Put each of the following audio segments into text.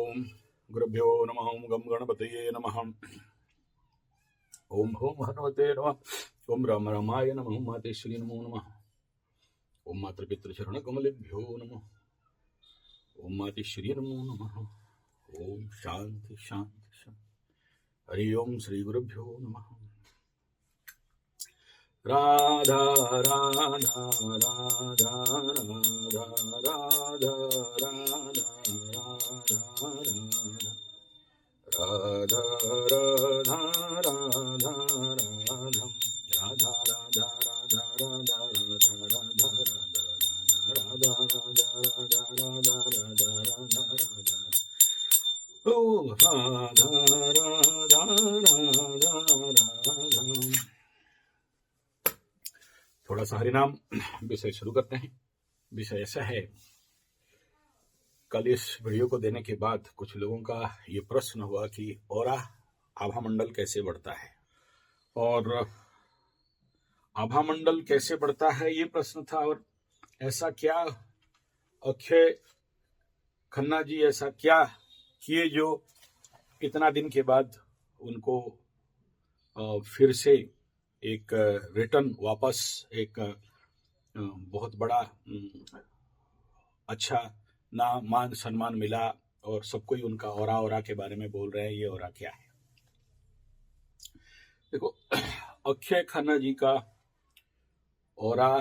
ओम गुरुभ्यो नमः। ओम गम गणपतये नमः। ओम भूम हनुमते नमः। ओम राम रामाय नमः। ओम मातेश्वरी नमो नमः। ओम मातृपितृचरण कमलेभ्यो नमः। ओम मातेश्वरी नमो नमः। ओम शांति शांति शांति। हरि ओम श्री गुरुभ्यो नमः। राधा राधा राधा राधा राधा राधा राधा राधा राधा राधा राधा राधा थोड़ा सा हरिनाम विषय शुरू करते हैं। विषय ऐसा है, कल इस वीडियो को देने के बाद कुछ लोगों का ये प्रश्न हुआ कि ऑरा आभा मंडल कैसे बढ़ता है, और आभा मंडल कैसे बढ़ता है ये प्रश्न था। और ऐसा क्या अक्षय खन्ना जी ऐसा क्या किए जो इतना दिन के बाद उनको फिर से एक रिटर्न वापस एक बहुत बड़ा अच्छा नाम मान सम्मान मिला और सबको ही उनका ऑरा के बारे में बोल रहे हैं। ये ऑरा क्या है? देखो, अक्षय खन्ना जी का ऑरा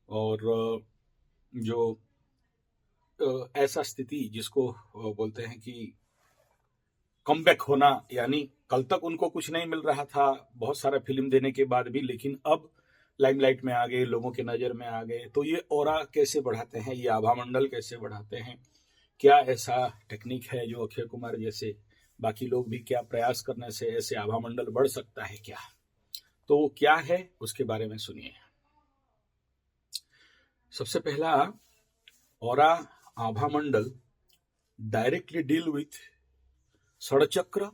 और जो ऐसा स्थिति जिसको बोलते हैं कि कमबैक होना, यानी कल तक उनको कुछ नहीं मिल रहा था बहुत सारा फिल्म देने के बाद भी, लेकिन अब लाइमलाइट में आ गए, लोगों के नजर में आ गए। तो ये ऑरा कैसे बढ़ाते हैं, ये आभा मंडल कैसे बढ़ाते हैं? क्या ऐसा टेक्निक है जो अक्षय कुमार जैसे बाकी लोग भी क्या प्रयास करने से ऐसे आभा मंडल बढ़ सकता है क्या? तो क्या है उसके बारे में सुनिए। सबसे पहला, ऑरा आभा मंडल डायरेक्टली डील विथ षडचक्र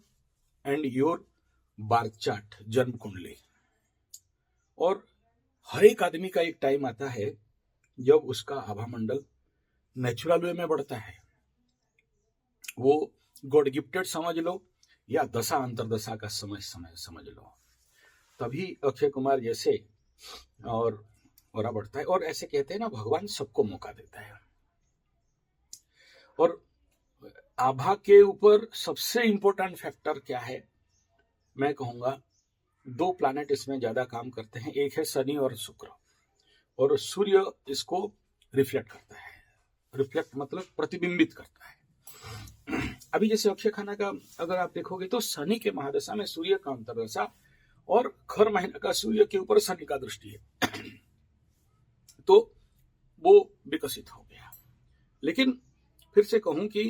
एंड योर बार्थ चार्ट, जन्म कुंडली। और हर एक आदमी का एक टाइम आता है जब उसका आभा मंडल नेचुरल वे में बढ़ता है। वो गॉड गिफ्टेड समझ लो या दशा अंतरदशा का समझ लो, तभी अक्षय कुमार जैसे और ऑरा बढ़ता है। और ऐसे कहते हैं ना, भगवान सबको मौका देता है। और आभा के ऊपर सबसे इंपॉर्टेंट फैक्टर क्या है? मैं कहूंगा दो प्लैनेट इसमें ज्यादा काम करते हैं। एक है शनि और शुक्र, और सूर्य इसको रिफ्लेक्ट करता है। रिफ्लेक्ट मतलब प्रतिबिंबित करता है। अभी जैसे अक्षय खन्ना का अगर आप देखोगे तो शनि के महादशा में सूर्य का अंतरदशा और खर महीना का सूर्य के ऊपर शनि का दृष्टि है, तो वो विकसित हो गया। लेकिन फिर से कहूं कि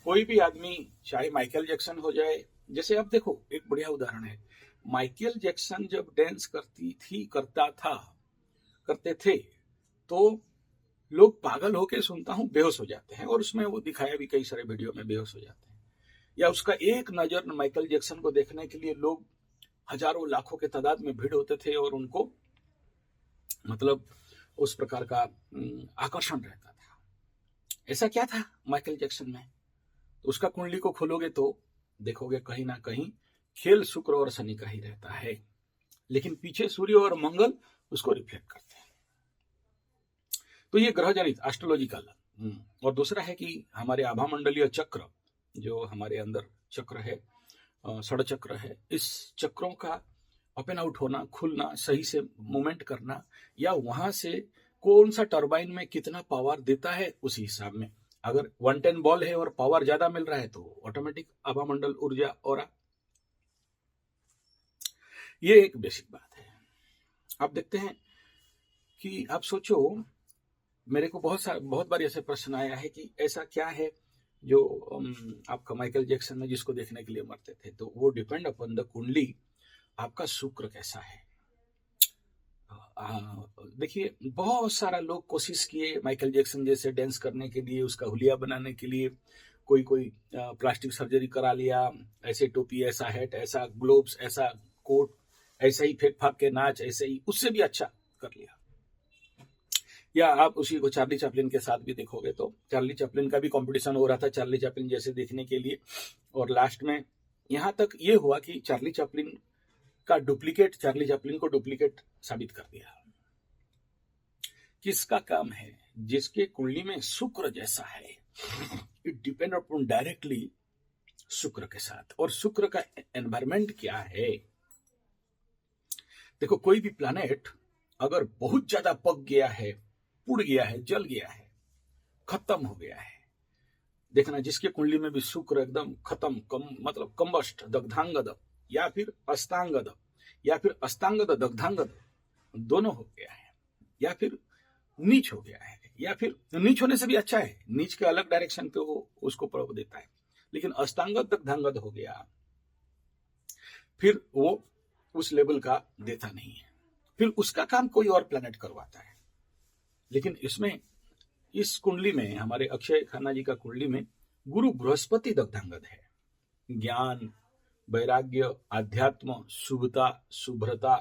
कोई भी आदमी, चाहे माइकल जैक्सन हो जाए, जैसे आप देखो एक बढ़िया उदाहरण है, माइकल जैक्सन जब डांस करते थे तो लोग पागल होके सुनता हूं बेहोश हो जाते हैं, और उसमें वो दिखाया भी कई सारे वीडियो में बेहोश हो जाते हैं। या उसका एक नजर माइकल जैक्सन को देखने के लिए लोग हजारों लाखों के तादाद में भीड़ होते थे, और उनको मतलब उस प्रकार का आकर्षण रहता था। ऐसा क्या था माइकल जैक्सन में? तो उसका कुंडली को खोलोगे तो देखोगे कहीं ना कहीं खेल शुक्र और शनि का ही रहता है, लेकिन पीछे सूर्य और मंगल उसको रिफ्लेक्ट करते हैं। तो ये ग्रह जनित एस्ट्रोलॉजिकल। और दूसरा है कि हमारे आभा मंडलीय चक्र, जो हमारे अंदर चक्र है, षडचक्र है, इस चक्रों का ओपन आउट होना, खुलना, सही से मूवमेंट करना, या वहां से कौन सा टर्बाइन में कितना पावर देता है उसी हिसाब में। अगर 110 बॉल है और पावर ज्यादा मिल रहा है तो ऑटोमेटिक आभा मंडल ऊर्जा ऑरा। ये एक बेसिक बात है। आप देखते हैं कि आप सोचो, मेरे को बहुत बार ऐसे प्रश्न आया है कि ऐसा क्या है जो आपका माइकल जैक्सन में जिसको देखने के लिए मरते थे? तो वो डिपेंड अपॉन द कुंडली, आपका शुक्र कैसा है। देखिए, बहुत सारा लोग कोशिश किए माइकल जैक्सन जैसे डांस करने के लिए, उसका हुलिया बनाने के लिए। कोई प्लास्टिक सर्जरी करा लिया, ऐसे टोपी, ऐसा हैट, ऐसा ग्लोव्स, ऐसा कोट, ऐसा ही फेंक फाक के नाच, ऐसे ही उससे भी अच्छा कर लिया। या आप उसी को चार्ली चैपलिन के साथ भी देखोगे तो चार्ली चैपलिन का भी कंपटीशन हो रहा था चार्ली चैपलिन जैसे दिखने के लिए, और लास्ट में यहाँ तक ये हुआ कि चार्ली चैपलिन का डुप्लीकेट चार्ली चैपलिन को डुप्लीकेट साबित कर दिया। किसका काम है? जिसके कुंडली में शुक्र जैसा है, इट डिपेंड अपॉन डायरेक्टली शुक्र के साथ। और शुक्र का एनवायरमेंट क्या है? देखो, कोई भी प्लैनेट अगर बहुत ज्यादा पक गया है, पुड़ गया है, जल गया है, खत्म हो गया है, देखना जिसके कुंडली में भी शुक्र एकदम खत्म, मतलब कंबस्ट, दग्धांगद, या फिर अस्तांगद, या फिर अस्तांगद दग्धांगद दोनों हो गया है, या फिर नीच हो गया है, या फिर नीच होने से भी अच्छा है, नीच के अलग डायरेक्शन पे वो उसको प्रभाव देता है, लेकिन अस्तांगद दग्धांगद हो गया फिर वो उस लेवल का देता नहीं है, फिर उसका काम कोई और प्लैनेट करवाता है। लेकिन इसमें इस कुंडली में, हमारे अक्षय खन्ना जी का कुंडली में गुरु बृहस्पति दग्धांगद है। ज्ञान, वैराग्य, आध्यात्म, शुभता, शुभ्रता,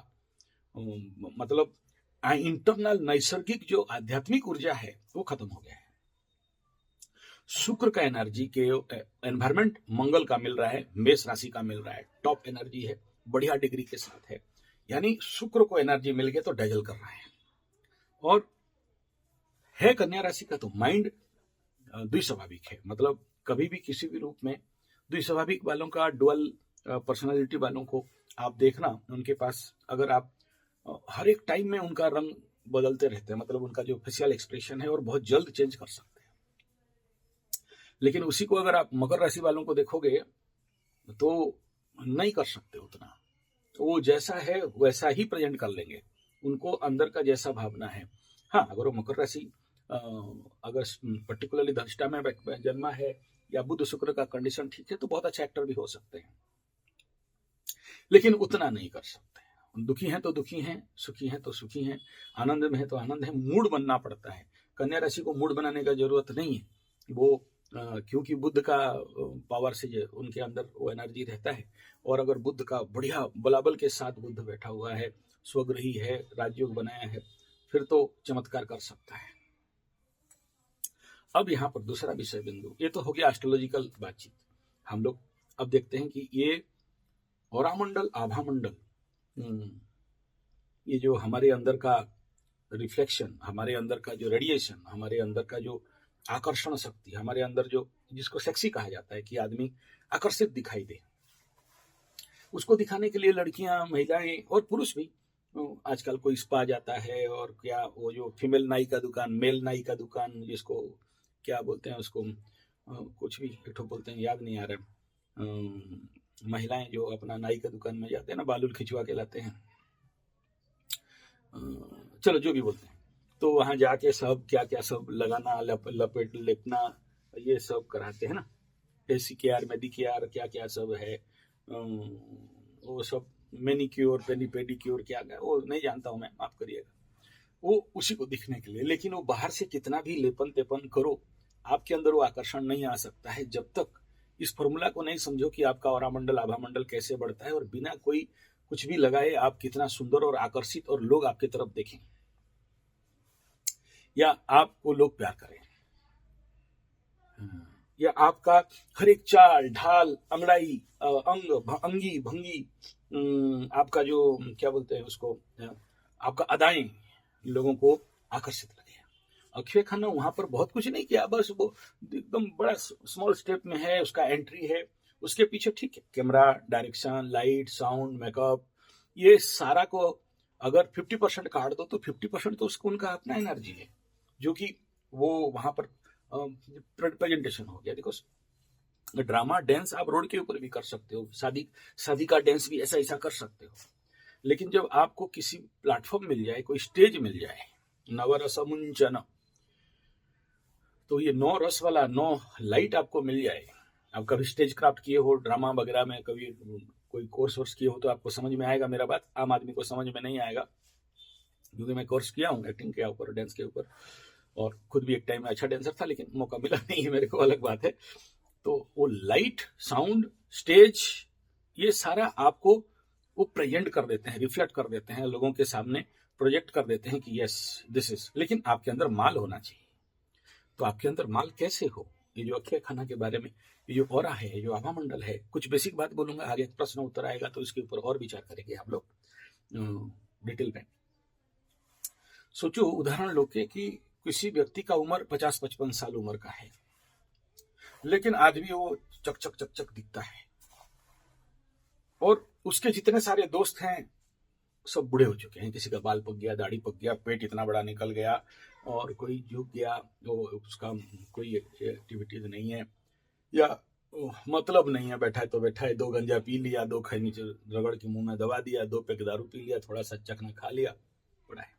मतलब इंटरनल नैसर्गिक जो आध्यात्मिक ऊर्जा है वो खत्म हो गया है। शुक्र का एनर्जी के एनवायरमेंट मंगल का मिल रहा है, मेष राशि का मिल रहा है, टॉप एनर्जी है, बढ़िया डिग्री के साथ है, यानी शुक्र को एनर्जी मिल गया तो डैजल कर रहा है। और है कन्या राशि का तो माइंड द्विस्वाभाविक है, मतलब कभी भी किसी भी रूप में द्विस्वाभाविक वालों का, डुअल पर्सनालिटी वालों को आप देखना, उनके पास अगर आप हर एक टाइम में उनका रंग बदलते रहते हैं, मतलब उनका जो फेशियल एक्सप्रेशन है और बहुत जल्द चेंज कर सकते हैं। लेकिन उसी को अगर आप मकर राशि वालों को देखोगे तो नहीं कर सकते उतना, वो जैसा है वैसा ही प्रेजेंट कर लेंगे, उनको अंदर का जैसा भावना है। हाँ, अगर वो मकर राशि अगर पर्टिकुलरली धनिष्ठा में जन्मा है या बुध शुक्र का कंडीशन ठीक है तो बहुत अच्छा एक्टर भी हो सकते हैं, लेकिन उतना नहीं कर सकते। दुखी हैं तो दुखी हैं, सुखी हैं तो सुखी हैं, आनंद में है तो आनंद है, मूड बनना पड़ता है। कन्या राशि को मूड बनाने का जरूरत नहीं है, वो क्योंकि बुध का पावर से उनके अंदर वो एनर्जी रहता है, और अगर बुध का बढ़िया बलाबल के साथ बुध बैठा हुआ है, स्वग्रही है, राजयोग बनाया है, फिर तो चमत्कार कर सकता है। अब यहाँ पर दूसरा विषय बिंदु, ये तो हो गया एस्ट्रोलॉजिकल बातचीत। हम लोग अब देखते हैं कि ये औरामंडल, आभामंडल, ये जो हमारे अंदर का रिफ्लेक्शन, हमारे अंदर का जो रेडिएशन, हमारे अंदर का जो आकर्षण शक्ति, हमारे अंदर जो, जिसको सेक्सी कहा जाता है कि आदमी आकर्षित दिखाई दे, उसको दिखाने के लिए लड़कियां, महिलाएं और पुरुष भी आजकल कोई स्पा जाता है, और क्या वो जो फीमेल नाई का दुकान, मेल नाई का दुकान, जिसको क्या बोलते हैं उसको, कुछ भी एक बोलते हैं, याद नहीं आ रहा, महिलाएं जो अपना नाई का दुकान में जाते हैं ना, बालूल खिंचवा के लाते हैं, चलो जो भी बोलते हैं, तो वहां जाके सब क्या क्या सब लगाना, लपेट लेपना, ये सब कराते हैं ना, एसीकेआर, मेडिकेआर, क्या क्या सब है, वो सब मैनिक्योर, पेडिक्योर, क्या क्या वो नहीं जानता हूं मैं, माफ करिएगा, वो उसी को दिखने के लिए। लेकिन वो बाहर से कितना भी लेपन तेपन करो, आपके अंदर वो आकर्षण नहीं आ सकता है जब तक इस फॉर्मूला को नहीं समझो कि आपका औरामंडल, आभामंडल कैसे बढ़ता है, और बिना कोई कुछ भी लगाए आप कितना सुंदर और आकर्षित और लोग आपकी तरफ देखें, या आपको लोग प्यार करें, या आपका हर एक चाल ढाल, अंगड़ाई, अंगी भंगी, आपका जो क्या बोलते हैं उसको, आपका अदाएं लोगों को आकर्षित लगे। अक्षय खन्ना वहां पर बहुत कुछ नहीं किया, बस वो एकदम बड़ा स्मॉल स्टेप में है, उसका एंट्री है, उसके पीछे ठीक है camera, direction, light, sound, makeup, ये सारा को अगर 50% काट दो तो 50% तो उसको उनका अपना एनर्जी है, जो कि वो वहां पर प्रेजेंटेशन हो गया। देखो, ड्रामा डांस आप रोड के ऊपर भी कर सकते हो, शादी का डांस भी ऐसा कर सकते हो, लेकिन जब आपको किसी प्लेटफॉर्म मिल जाए, कोई स्टेज मिल जाए, नवरसमुंचन, तो ये 9 रस वाला 9 लाइट आपको मिल जाए, आप कभी स्टेज क्राफ्ट किए हो, ड्रामा वगैरह में कभी कोई कोर्स किए हो तो आपको समझ में आएगा मेरा बात, आम आदमी को समझ में नहीं आएगा, क्योंकि मैं कोर्स किया हूँ एक्टिंग के ऊपर, डांस के ऊपर, और खुद भी एक टाइम में अच्छा डांसर था, लेकिन मौका मिला नहीं है मेरे को, अलग बात है। तो वो लाइट, साउंड, स्टेज, ये सारा आपको वो प्रेजेंट कर देते हैं, रिफ्लेक्ट कर देते हैं लोगों के सामने, प्रोजेक्ट कर देते हैं कि यस दिस इज, लेकिन आपके अंदर माल होना चाहिए। तो आपके अंदर माल कैसे हो, ये जो अक्षय खन्ना के बारे में, ये जो ऑरा है, ये जो आभा मंडल है, कुछ बेसिक बात बोलूंगा, आगे प्रश्न उत्तर आएगा तो इसके ऊपर और विचार करेंगे हम लोग डिटेल में। सोचो, उदाहरण लो कि किसी व्यक्ति का उम्र 50-55 साल उम्र का है, लेकिन आदमी वो चक चक चक चक दिखता है, और उसके जितने सारे दोस्त हैं सब बूढ़े हो चुके हैं। किसी का बाल पक गया, दाढ़ी पक गया, पेट इतना बड़ा निकल गया, और कोई झुक गया, वो उसका कोई एक्टिविटीज नहीं है, या मतलब नहीं है, बैठा है तो बैठा है, 2 गंजा पी लिया, 2 खैनी रगड़ के मुंह में दबा दिया, 2 पैक दारू पी लिया, थोड़ा सा चखना खा लिया, बड़ा है।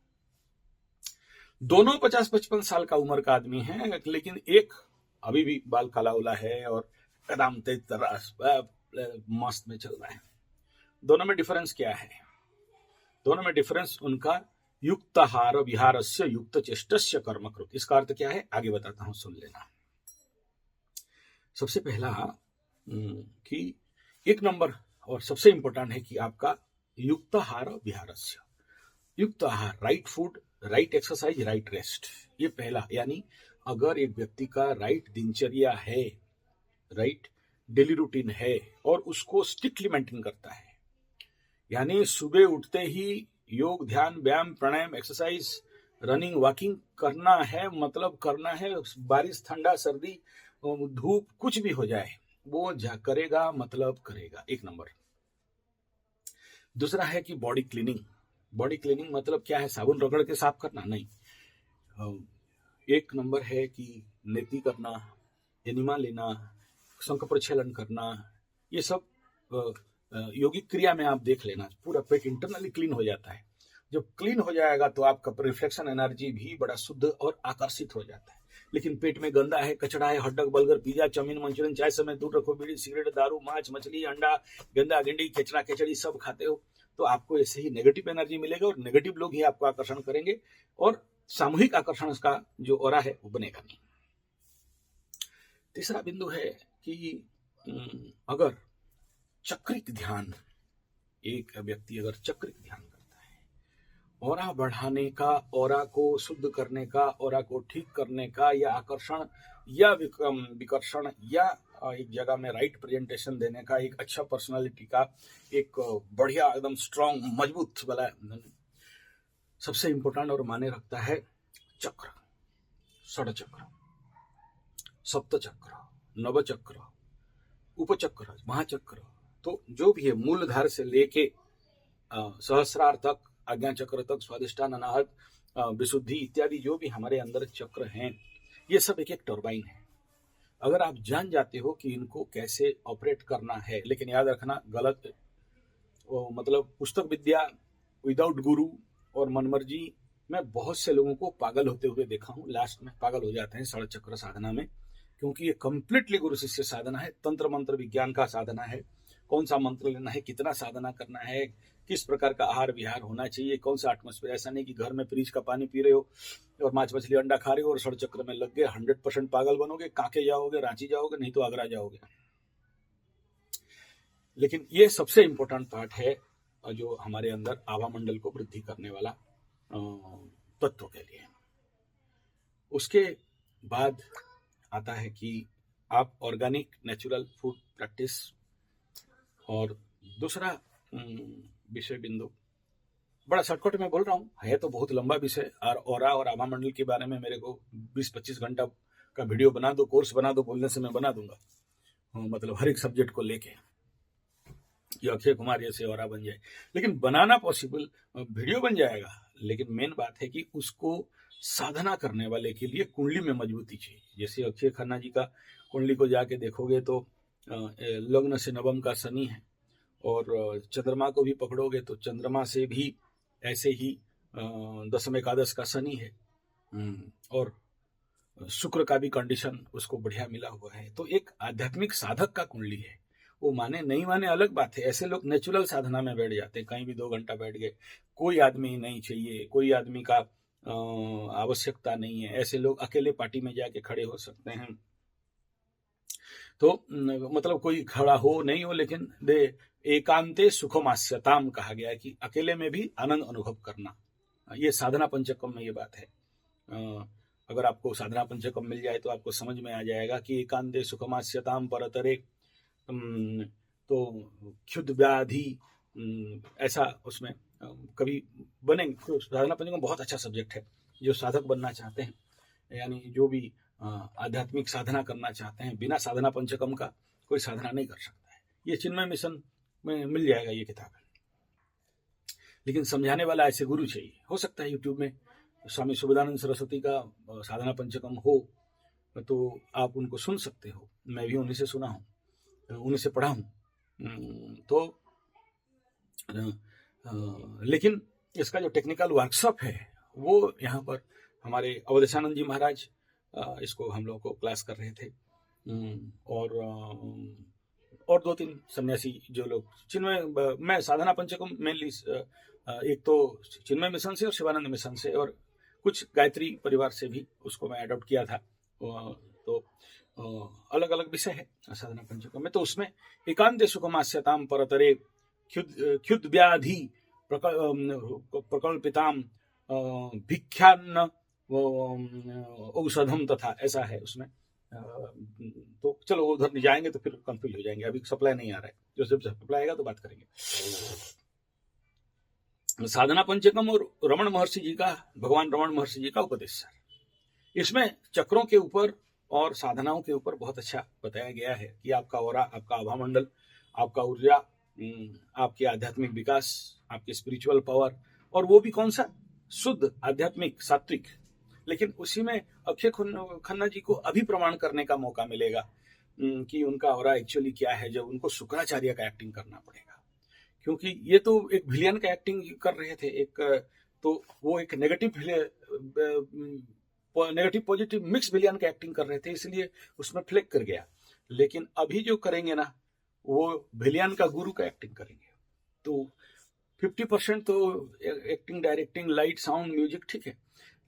दोनों 50-55 साल का उम्र का आदमी है, लेकिन एक अभी भी बाल काला उला है और एकदम तेज तरह मस्त में चल रहा है। दोनों में डिफरेंस क्या है? दोनों में डिफरेंस उनका युक्ताहार विहारस्य युक्त चेष्टस्य कर्मकृत। इसका अर्थ क्या है आगे बताता हूं, सुन लेना। सबसे पहला कि 1 नंबर और सबसे इंपॉर्टेंट है कि आपका युक्ताहार विहारस्य, युक्त आहार, right food, right exercise, right rest, ये पहला। यानी अगर एक व्यक्ति का राइट दिनचर्या है, राइट डेली रूटीन है, और उसको स्ट्रिक्टली मेंटेन करता है, यानी सुबह उठते ही योग, ध्यान, व्यायाम, प्राणायाम, एक्सरसाइज, रनिंग, वॉकिंग करना है, मतलब करना है, बारिश, ठंडा, सर्दी, धूप, कुछ भी हो जाए वो करेगा, मतलब करेगा, 1 नंबर। दूसरा है कि बॉडी क्लीनिंग। बॉडी क्लीनिंग मतलब क्या है? साबुन रगड़ के साफ करना नहीं। 1 नंबर है कि नेति करना, एनिमा लेना, शंख प्रक्षालन करना, ये सब योगिक क्रिया में आप देख लेना, पूरा पेट इंटरनली क्लीन हो जाता है। जब क्लीन हो जाएगा तो आपका रिफ्लेक्शन एनर्जी भी बड़ा शुद्ध और आकर्षित हो जाता है। लेकिन पेट में गंदा है, कचड़ा है, हड्डक बर्गर, पिज्जा, चाउमीन, मंचूरियन, चाय समय दूर रखो, बीड़ी, सिगरेट, दारू, मांस, मछली, अंडा, गंदा गिंडी, खेचड़ा खेचड़ी सब खाते हो, तो आपको ऐसे ही नेगेटिव एनर्जी मिलेगा, और नेगेटिव लोग ही आपको आकर्षण करेंगे, और सामूहिक आकर्षण का जो ऑरा है वो बनेगा नहीं। तीसरा बिंदु है कि अगर चक्रिक ध्यान, एक व्यक्ति अगर चक्रिक ध्यान करता है, ऑरा बढ़ाने का, ऑरा को शुद्ध करने का, ऑरा को ठीक करने का, या आकर्षण या विकर्षण, या एक जगह में राइट प्रेजेंटेशन देने का, एक अच्छा पर्सनालिटी का, एक बढ़िया एकदम स्ट्रांग मजबूत वाला, सबसे इंपॉर्टेंट और माने रखता है चक्र, षडचक्र, सप्तचक्र, नवचक्र, उपचक्र, महाचक्र। तो जो भी है मूलधार से लेके सहस्रार तक, आज्ञा चक्र तक, स्वादिष्ठान, अनाहत, विशुद्धि इत्यादि जो भी हमारे अंदर चक्र हैं, ये सब एक एक टर्बाइन है। अगर आप जान जाते हो कि इनको कैसे ऑपरेट करना है, लेकिन याद रखना गलत, मतलब पुस्तक विद्या विदाउट गुरु और मनमर्जी में बहुत से लोगों को पागल होते हुए देखा हूं, लास्ट में पागल हो जाते हैं षडचक्र साधना में, क्योंकि ये कंप्लीटली गुरु शिष्य साधना है, तंत्र मंत्र विज्ञान का साधना है। कौन सा मंत्र लेना है, कितना साधना करना है, किस प्रकार का आहार विहार होना चाहिए, कौन सा एटमोस्फेयर। ऐसा नहीं कि घर में फ्रिज का पानी पी रहे हो और मांस मछली अंडा खा रहे हो और षडचक्र में लग गए, 100% पागल बनोगे, कांके जाओगे, रांची जाओगे, नहीं तो आगरा जाओगे। लेकिन ये सबसे इंपॉर्टेंट पार्ट है जो हमारे अंदर आभा मंडल को वृद्धि करने वाला तत्व के लिए। उसके बाद आता है कि आप ऑर्गेनिक नेचुरल फूड प्रैक्टिस, और दूसरा विषय बिंदु बड़ा शॉर्टकट में बोल रहा हूँ, है तो बहुत लंबा विषय, और ऑरा और आभा मंडल के बारे में मेरे को 20-25 घंटा का वीडियो बना दो, कोर्स बना दो, बोलने से मैं बना दूंगा, मतलब हर एक सब्जेक्ट को लेके, ये अक्षय कुमार जैसे ऑरा बन जाए। लेकिन बनाना पॉसिबल, वीडियो बन जाएगा, लेकिन मेन बात है कि उसको साधना करने वाले के लिए कुंडली में मजबूती चाहिए। जैसे अक्षय खन्ना जी का कुंडली को जाके देखोगे तो लग्न से नवम का शनि है, और चंद्रमा को भी पकड़ोगे तो चंद्रमा से भी ऐसे ही 10वें एकादश का शनि है, और शुक्र का भी कंडीशन उसको बढ़िया मिला हुआ है। तो एक आध्यात्मिक साधक का कुंडली है, वो माने नहीं माने अलग बात है। ऐसे लोग नेचुरल साधना में बैठ जाते हैं, कहीं भी 2 घंटा बैठ गए, कोई आदमी नहीं चाहिए, कोई आदमी का आवश्यकता नहीं है, ऐसे लोग अकेले पार्टी में जाके खड़े हो सकते हैं। तो मतलब कोई खड़ा हो नहीं हो, लेकिन एकांते सुखमास्यताम कहा गया है कि अकेले में भी आनंद अनुभव करना, ये साधना पंचकम में ये बात है। अगर आपको साधना पंचकम मिल जाए तो आपको समझ में आ जाएगा कि एकांते सुखमास्यताम परतरे तो क्षुद्ध व्याधि ऐसा उसमें कभी बनेंगे। तो साधना पंचकम बहुत अच्छा सब्जेक्ट है। जो साधक बनना चाहते हैं, यानी जो भी आध्यात्मिक साधना करना चाहते हैं, बिना साधना पंचकम का कोई साधना नहीं कर सकता है। ये चिन्मय मिशन में मिल जाएगा ये किताब, लेकिन समझाने वाला ऐसे गुरु चाहिए। हो सकता है यूट्यूब में स्वामी सुबोधानंद सरस्वती का साधना पंचकम हो तो आप उनको सुन सकते हो। मैं भी उन्हीं से सुना हूँ, उन्हीं से पढ़ा हूँ। तो लेकिन इसका जो टेक्निकल वर्कशॉप है वो यहाँ पर हमारे अवधेशानंद जी महाराज इसको हम लोगों को क्लास कर रहे थे, और 2-3 सन्यासी जो लोग चिन्मय, मैं साधना पंचकम मेनली एक तो चिन्मय मिशन से और शिवानंद मिशन से और कुछ गायत्री परिवार से भी उसको मैं अडॉप्ट किया था। तो अलग अलग विषय है साधना पंचकम में। तो उसमें एकांते सुखमास्यताम परतरे क्षुद्ध व्याधि प्रकल्पिताम भिक्षान्न औषधम तथा, ऐसा है उसमें। तो चलो उधर नहीं जाएंगे तो फिर कंफ्यूज हो जाएंगे। अभी सप्लाई नहीं आ रहा है, जो जब सप्लाई आएगा तो बात करेंगे। साधना पंचकम और रमण महर्षि जी का, भगवान रमण महर्षि जी का उपदेश सर, इसमें चक्रों के ऊपर और साधनाओं के ऊपर बहुत अच्छा बताया गया है कि आपका ऑरा, आपका आभामंडल, आपका ऊर्जा, आपके आध्यात्मिक विकास, आपकी स्पिरिचुअल पावर, और वो भी कौन सा, शुद्ध आध्यात्मिक सात्विक। लेकिन उसी में अक्षय खन्ना जी को अभी प्रमाण करने का मौका मिलेगा कि उनका ऑरा एक्चुअली क्या है, जब उनको शुक्राचार्य का एक्टिंग करना पड़ेगा। क्योंकि ये तो एक विलियन का एक्टिंग कर रहे थे, एक तो वो एक नेगेटिव पॉजिटिव मिक्स विलियन का एक्टिंग कर रहे थे, इसलिए उसमें फ्लेक कर गया। लेकिन अभी जो करेंगे ना, वो विलियन का गुरु का एक्टिंग करेंगे। तो 50% तो acting, directing, light, sound, music ठीक है,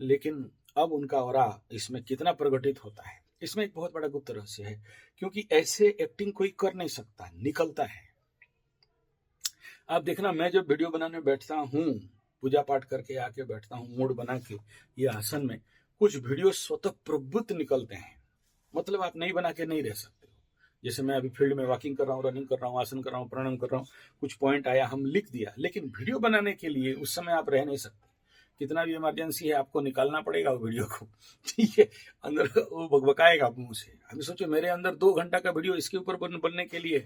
लेकिन अब उनका ऑरा इसमें कितना प्रकटित होता है, इसमें एक बहुत बड़ा गुप्त रहस्य है। क्योंकि ऐसे एक्टिंग कोई कर नहीं सकता, निकलता है। आप देखना, मैं जब वीडियो बनाने बैठता हूँ, पूजा पाठ करके आके बैठता हूँ मूड बना के ये आसन में, कुछ वीडियो स्वतः प्रबुद्ध निकलते हैं। मतलब आप नहीं बना के नहीं रह सकते हो। जैसे मैं अभी फील्ड में वॉकिंग कर रहा हूँ, रनिंग कर रहा हूँ, आसन कर रहा हूँ, प्राणायाम कर रहा हूँ, कुछ पॉइंट आया, हम लिख दिया। लेकिन वीडियो बनाने के लिए उस समय आप रह नहीं सकते। कितना भी इमरजेंसी है, आपको निकालना पड़ेगा वो वीडियो को, ठीक है। अंदर वो बकबकाएगा मुंह से। अभी सोचो मेरे अंदर 2 घंटा का वीडियो इसके ऊपर बनने के लिए,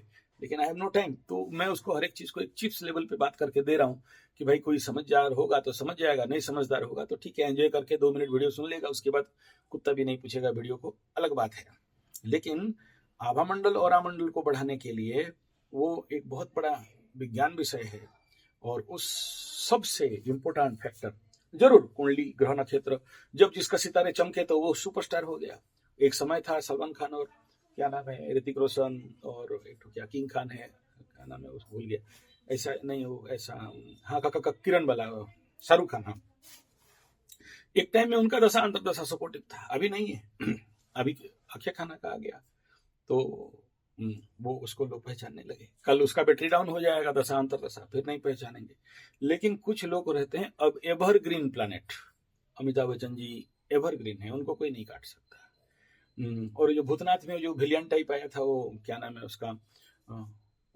लेकिन आई हैव नो टाइम। तो मैं उसको हर एक चीज को एक चिप्स लेवल पे बात करके दे रहा हूँ कि भाई कोई समझदार होगा तो समझ जाएगा, नहीं समझदार होगा तो ठीक है, एंजॉय करके 2 मिनट वीडियो सुन लेगा, उसके बाद कुत्ता भी नहीं पूछेगा वीडियो को, अलग बात है। लेकिन आभामंडल और आमंडल को बढ़ाने के लिए वो एक बहुत बड़ा विज्ञान विषय है, और उस सबसे इम्पोर्टेंट फैक्टर जरूर कुंडली, ग्रह, नक्षत्र। जब जिसका सितारे चमके तो वो सुपरस्टार हो गया। एक समय था सलमान खान और क्या नाम है, ऋतिक रोशन, और एक तो क्या किंग खान है, क्या नाम है उसको भूल गया, ऐसा नहीं हो, ऐसा हाँ का किरण वाला, शाहरुख खान। हाँ, एक टाइम में उनका दशा अंतरदशा सपोर्टिव था, अभी नहीं है। अभी अक्षय खन्ना का आ गया तो वो उसको लोग पहचानने लगे। कल उसका बैटरी डाउन हो जाएगा, दशा अंतरदशा, फिर नहीं पहचानेंगे। लेकिन कुछ लोग रहते हैं अब evergreen planet. Amitabh Bachchan ji evergreen है, उनको कोई नहीं काट सकता। और जो भूतनाथ में जो विलियन टाइप आया था, वो क्या नाम है उसका,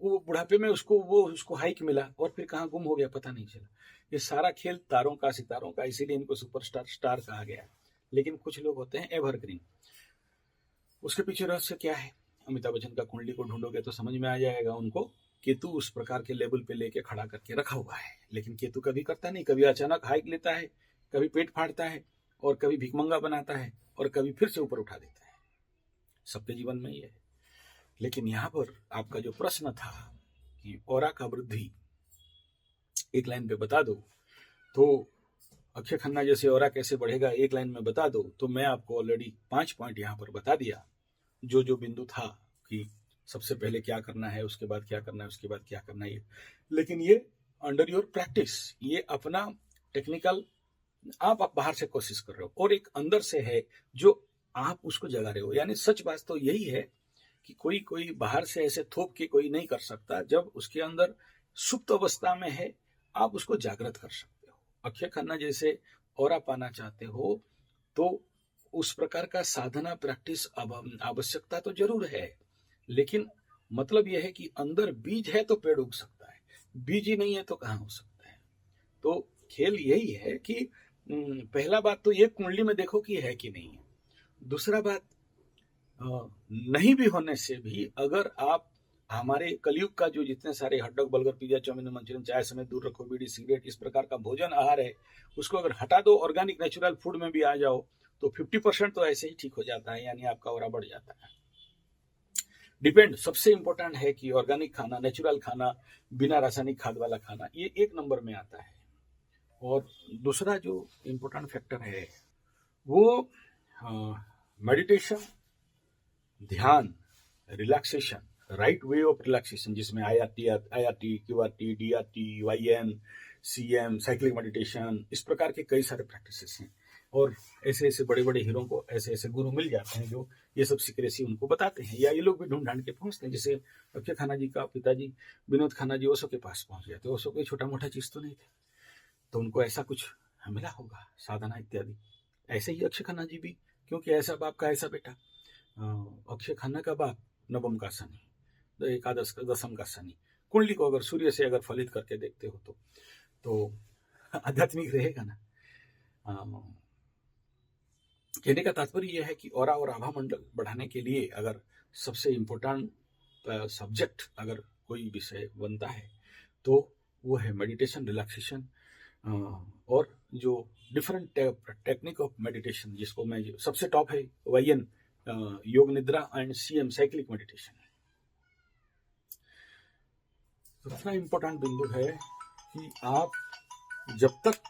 वो बुढ़ापे में उसको हाइक मिला और फिर कहाँ गुम हो गया पता नहीं चला। ये सारा खेल तारों का, सितारों का, इसीलिए इनको सुपरस्टार स्टार कहा गया। लेकिन कुछ लोग होते हैं एवरग्रीन। उसके पीछे रहस्य क्या है, अमिताभ बच्चन का कुंडली को ढूंढोगे तो समझ में आ जाएगा। उनको केतु उस प्रकार के लेवल पे लेके खड़ा करके रखा हुआ है। लेकिन केतु कभी करता नहीं, कभी अचानक हाइक लेता है, कभी पेट फाड़ता है, और कभी भिकमंगा बनाता है, और कभी फिर से ऊपर उठा देता है। सबके जीवन में ये है। लेकिन यहाँ पर आपका जो प्रश्न था कि ऑरा का वृद्धि एक लाइन पे बता दो, तो अक्षय खन्ना जैसे ऑरा कैसे बढ़ेगा एक लाइन में बता दो, तो मैं आपको ऑलरेडी 5 पॉइंट यहाँ पर बता दिया। जो बिंदु था कि सबसे पहले क्या करना है, उसके बाद क्या करना है, उसके बाद क्या करना है। लेकिन ये अंडर योर प्रैक्टिस, ये अपना टेक्निकल आप बाहर से कोशिश कर रहे हो, और एक अंदर से है जो आप उसको जगा रहे हो। यानी सच बात तो यही है कि कोई बाहर से ऐसे थोप के कोई नहीं कर सकता। जब उसके अंदर सुप्त अवस्था में है, आप उसको जागृत कर सकते हो। अक्षय खन्ना जैसे ऑरा पाना चाहते हो तो उस प्रकार का साधना प्रैक्टिस आवश्यकता तो जरूर है, लेकिन मतलब यह है कि अंदर बीज है तो पेड़ उग सकता है, बीज ही नहीं है तो कहाँ हो सकता है। तो खेल यही है कि पहला बात तो ये कुंडली में देखो कि है कि नहीं है। दूसरा बात, नहीं भी होने से भी अगर आप हमारे कलयुग का जो जितने सारे hotdog, burger, pizza, chow mein, manchurian, चाय समेत दूर रखो, बीड़ी, सिगरेट, इस प्रकार का भोजन आहार है, उसको अगर हटा दो, ऑर्गेनिक नेचुरल फूड में भी आ जाओ तो 50% तो ऐसे ही ठीक हो जाता है, यानी आपका ऑरा बढ़ जाता है। डिपेंड, सबसे इंपॉर्टेंट है कि ऑर्गेनिक खाना, नेचुरल खाना, बिना रासायनिक खाद वाला खाना, ये एक नंबर में आता है। और दूसरा जो इंपॉर्टेंट फैक्टर है वो मेडिटेशन, ध्यान, relaxation, right way of relaxation, जिसमें IRT, QRT, DRT, YN, CM, cyclic meditation, इस प्रकार के कई सारे प्रैक्टिसेस हैं। और ऐसे ऐसे बड़े बड़े हीरो को ऐसे ऐसे गुरु मिल जाते हैं जो ये सब सीक्रेसी उनको बताते हैं, या ये लोग भी ढूंढ ढांड के पहुंचते हैं। जैसे अक्षय खन्ना जी का पिताजी विनोद खन्ना जी ओशो के पास पहुंच गए थे। ओशो कोई छोटा मोटा चीज तो नहीं थे, तो उनको ऐसा कुछ मिला होगा, साधना इत्यादि। ऐसे ही अक्षय खन्ना जी भी, क्योंकि ऐसा बाप का ऐसा बेटा। अक्षय खन्ना का बाप नवम का शनि, एकादश का दसम का शनि। कुंडली को अगर सूर्य से अगर फलित करके देखते हो तो आध्यात्मिक रहेगा ना। कहने का तात्पर्य यह है कि ऑरा और आभा मंडल बढ़ाने के लिए अगर सबसे इम्पोर्टेंट सब्जेक्ट अगर कोई विषय बनता है तो वो है मेडिटेशन, रिलैक्सेशन, और जो डिफरेंट टेक्निक ऑफ मेडिटेशन, जिसको मैं सबसे टॉप है YN, योग निद्रा, एंड CM, साइक्लिक मेडिटेशन। दूसरा इंपॉर्टेंट बिंदु है कि आप जब तक